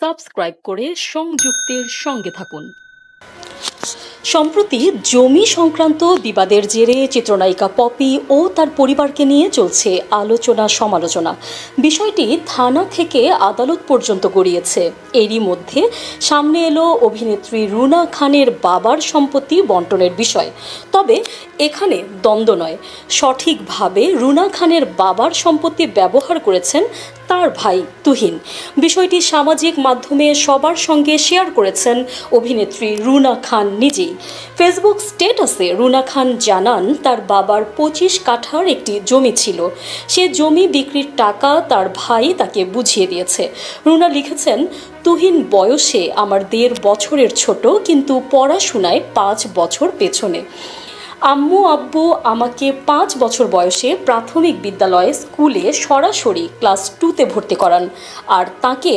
Subscribe করে সংযুক্তের সঙ্গে থাকুন। সম্প্রতি জমি সংক্রান্ত বিবাদের জেরে চিত্রনায়িকা পপি ও তার পরিবারকে নিয়ে চলছে আলোচনা সমালোচনা। বিষয়টি থানা থেকে আদালত পর্যন্ত গড়িয়েছে। এরই মধ্যে সামনে এলো অভিনেত্রী রুনা খানের বাবার সম্পত্তি বন্টনের বিষয়। তবে এখানে দ্বন্দ্ব নয়, সঠিকভাবে রুনা খানের বাবার সম্পত্তি ব্যবহার করেছেন তার ভাই তুহিন। বিষয়টি সামাজিক মাধ্যমে সবার সঙ্গে শেয়ার করেছেন অভিনেত্রী রুনা খান নিজেই। ফেসবুক স্ট্যাটাসে রুনা খান জানান তার বাবার 25 কাঠার একটি জমি ছিল, সে জমি বিক্রির টাকা তার ভাই তাকে বুঝিয়ে দিয়েছে। রুনা লিখেছেন, তুহিন বয়সে আমার 1.5 বছরের ছোট, কিন্তু পড়াশোনায় 5 বছর পেছনে। আম্মু আব্বু আমাকে 5 বছর বয়সে প্রাথমিক বিদ্যালয়ে স্কুলে সরাসরি ক্লাস 2তে ভর্তি করান, আর তাকে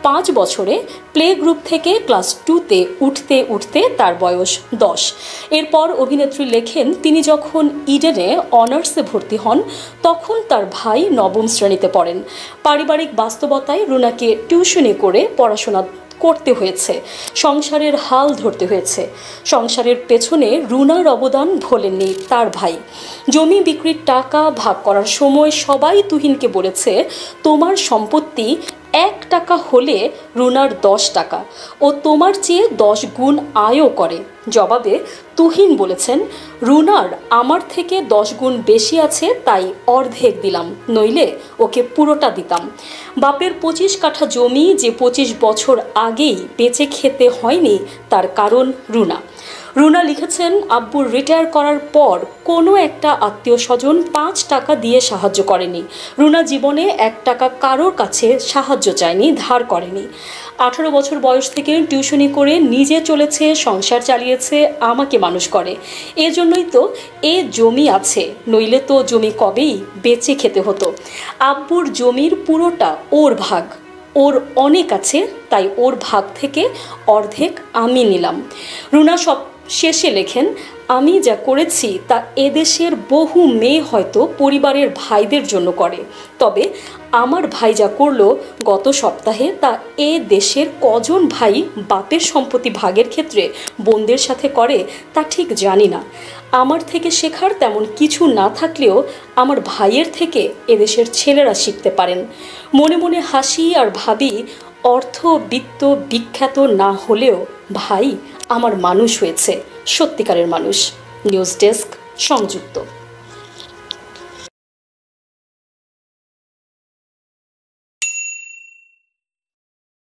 5 বছরে প্লে গ্রুপ থেকে ক্লাস 2তে উঠতে উঠতে তার বয়স 10। এরপর অভিনেত্রী লেখেন, তিনি যখন ইডেনে অনার্সে ভর্তি হন তখন তার ভাই 9ম শ্রেণীতে পড়েন। পারিবারিক বাস্তবতায় রুনাকে টিউশনি করে পড়াশোনা করতে হয়েছে, সংসারের হাল ধরতে হয়েছে। সংসারের পেছনে রুনার অবদান ভোলেননি তার ভাই। জমি বিক্রির টাকা ভাগ করার সময় সবাই তুহিনকে বলেছে, তোমার সম্পত্তি 1 টাকা হলে রুনার 10 টাকা, ও তোমার চেয়ে 10 গুণ আয়ও করে। জবাবে তুহিন বলেছেন, রুনার আমার থেকে 10 গুণ বেশি আছে, তাই অর্ধেক দিলাম, নইলে ওকে পুরোটা দিতাম। বাপের 25 কাঠা জমি যে 25 বছর আগেই বেচে খেতে হয়নি, তার কারণ রুনা। রুনা লিখেছেন, আব্বুর রিটায়ার করার পর কোনো একটা আত্মীয় স্বজন 5 টাকা দিয়ে সাহায্য করেনি। রুনা জীবনে 1 টাকা কারোর কাছে সাহায্য চায়নি, ধার করেনি। 18 বছর বয়স থেকে টিউশনি করে নিজে চলেছে, সংসার চালিয়েছে, আমাকে মানুষ করে। এজন্যই তো এ জমি আছে, নইলে তো জমি কবেই বেচে খেতে হতো। আব্বুর জমির পুরোটা ওর ভাগ, ওর অনেক আছে, তাই ওর ভাগ থেকে অর্ধেক আমি নিলাম। রুনা সব শেষে লেখেন, আমি যা করেছি তা এদেশের বহু মেয়ে হয়তো পরিবারের ভাইদের জন্য করে, তবে আমার ভাই যা করলো গত সপ্তাহে, তা এ দেশের কজন ভাই বাপের সম্পত্তি ভাগের ক্ষেত্রে বোনদের সাথে করে তা ঠিক জানি না। আমার থেকে শেখার তেমন কিছু না থাকলেও আমার ভাইয়ের থেকে এদেশের ছেলেরা শিখতে পারেন। মনে মনে হাসি আর ভাবি, অর্থ বিত্ত বিখ্যাত না হলেও ভাই আমার মানুষ হয়েছে, সত্যিকারের মানুষ। নিউজ ডেস্ক, সংযুক্ত।